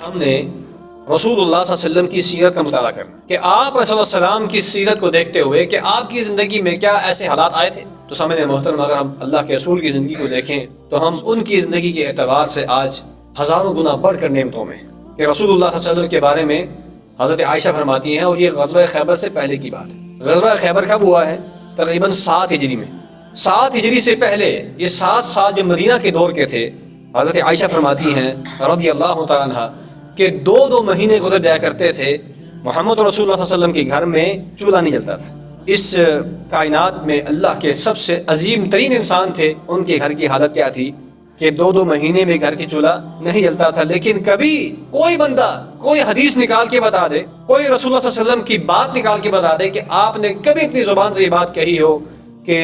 ہم نے رسول اللہ صلی اللہ علیہ وسلم کی سیرت کا مطالعہ کرنا کہ آپ صلی اللہ علیہ وسلم کی سیرت کو دیکھتے ہوئے کہ آپ کی زندگی میں کیا ایسے حالات آئے تھے. تو سامنے محترم اگر ہم اللہ کے رسول کی زندگی کو دیکھیں تو ہم ان کی زندگی کے اعتبار سے آج ہزاروں گنا بڑھ کر نعمتوں میں کہ رسول اللہ صلی اللہ علیہ وسلم کے بارے میں حضرت عائشہ فرماتی ہیں، اور یہ غزوہ خیبر سے پہلے کی بات ہے. غزوہ خیبر کب ہوا ہے؟ تقریباً 7 ہجری میں. 7 ہجری سے پہلے یہ 7 سال جو مدینہ کے دور کے تھے، حضرت عائشہ فرماتی ہیں رضی اللہ تعالیٰ عنہا کہ 2 مہینے گزر جایا کرتے تھے محمد رسول اللہ صلی اللہ علیہ وسلم کے گھر میں چولہا نہیں جلتا تھا. اس کائنات میں اللہ کے سب سے عظیم ترین انسان تھے، ان کے گھر کی حالت کیا تھی کہ 2 مہینے میں گھر کی چولہا نہیں جلتا تھا. لیکن کبھی کوئی بندہ کوئی حدیث نکال کے بتا دے، کوئی رسول اللہ صلی اللہ علیہ وسلم کی بات نکال کے بتا دے کہ آپ نے کبھی اپنی زبان سے یہ بات کہی ہو کہ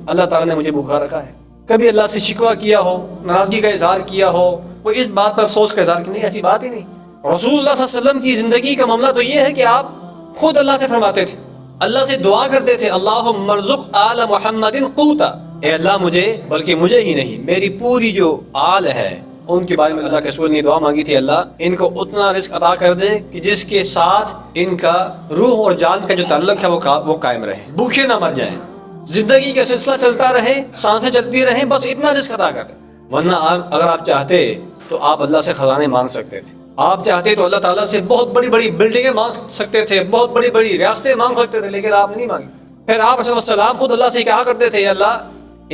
اللہ تعالیٰ نے مجھے بھوکا رکھا ہے، کبھی اللہ سے شکوہ کیا ہو، ناراضگی کا اظہار کیا ہو، کوئی اس بات پر افسوس کا اظہار کیا، نہیں، ایسی بات ہی نہیں. رسول اللہ صلی اللہ علیہ وسلم کی زندگی کا معاملہ تو یہ ہے کہ آپ خود اللہ سے فرماتے تھے، اللہ سے دعا کرتے تھے، اللہم ارزق آل محمد قوتا، اے اللہ مجھے، بلکہ مجھے ہی نہیں، میری پوری جو آل ہے ان کے بارے میں اللہ کے رسول نے دعا مانگی تھی، اللہ ان کو اتنا رزق عطا کر دے کہ جس کے ساتھ ان کا روح اور جان کا جو تعلق ہے وہ قائم رہے، بھوکے نہ مر جائیں، زندگی کا سلسلہ چلتا رہے، سانسیں چلتی رہیں، بس اتنا رزق عطا کر دے. ورنہ اگر آپ چاہتے تو آپ اللہ سے خزانے مانگ سکتے تھے، آپ چاہتے تو اللہ تعالیٰ سے بہت بڑی بڑی بلڈنگیں مانگ سکتے تھے، بہت بڑی بڑی ریاستیں مانگ سکتے تھے، لیکن آپ نہیں مانگی. پھر آپ صلی اللہ علیہ وسلم خود اللہ سے کہا کرتے تھے، اللہ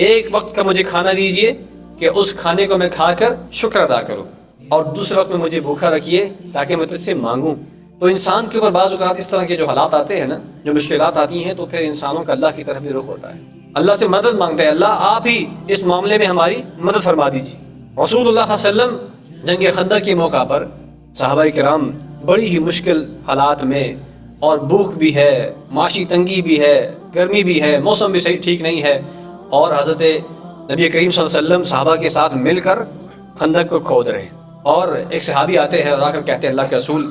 ایک وقت کا مجھے کھانا دیجئے کہ اس کھانے کو میں کھا کر شکر ادا کروں، اور دوسرے وقت میں مجھے بھوکا رکھیے تاکہ میں تجھ سے مانگوں. تو انسان کے اوپر بعض اوقات اس طرح کے جو حالات آتے ہیں نا، جو مشکلات آتی ہیں، تو پھر انسانوں کا اللہ کی طرف بھی رخ ہوتا ہے، اللہ سے مدد مانگتا ہے، اللہ آپ ہی اس معاملے میں ہماری مدد فرما دیجیے. رسول اللہ صلی اللہ علیہ وسلم جنگ خندق کے موقع پر صحابہ کرام بڑی ہی مشکل حالات میں، اور بھوک بھی ہے، معاشی تنگی بھی ہے، گرمی بھی ہے، موسم بھی صحیح ٹھیک نہیں ہے، اور حضرت نبی کریم صلی اللہ علیہ وسلم صحابہ کے ساتھ مل کر خندق کو کھود رہے ہیں. اور ایک صحابی آتے ہیں اور آ کر کہتے ہیں، اللہ کے رسول،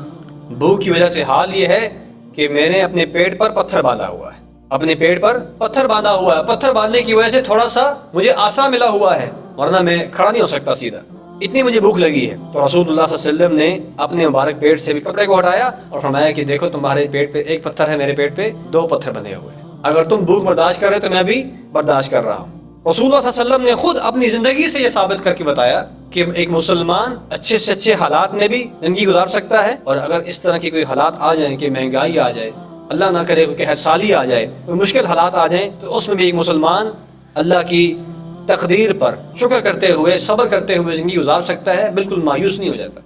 بھوک کی وجہ سے حال یہ ہے کہ میں نے اپنے پیٹ پر پتھر باندھا ہوا ہے، اپنے پیٹ پر پتھر باندھا ہوا ہے، پتھر باندھنے کی وجہ سے تھوڑا سا مجھے آسا ملا ہوا ہے، ورنہ میں کھڑا نہیں ہو سکتا سیدھا، اتنی مجھے بھوک لگی ہے. تو رسول اللہ صلی اللہ علیہ وسلم نے اپنے مبارک پیٹ سے بھی کپڑے کو ہٹایا اور فرمایا کہ دیکھو تمہارے پیٹ پہ ایک پتھر ہے، میرے پیٹ پہ 2 پتھر بندھے ہوئے ہیں، اگر تم بھوک برداشت کر رہے تو میں بھی برداشت کر رہا ہوں. رسول اللہ صلی اللہ علیہ وسلم نے خود اپنی زندگی سے یہ ثابت کر کے بتایا کہ ایک مسلمان اچھے سے اچھے حالات میں بھی زندگی گزار سکتا ہے، اور اگر اس طرح کی کوئی حالات آ جائیں کہ مہنگائی آ جائے، اللہ نہ کرے کہ ہر سالی آ جائے، کوئی مشکل حالات آ جائیں، تو اس میں بھی ایک مسلمان اللہ کی تقدیر پر شکر کرتے ہوئے، صبر کرتے ہوئے زندگی گزار سکتا ہے، بالکل مایوس نہیں ہو جاتا.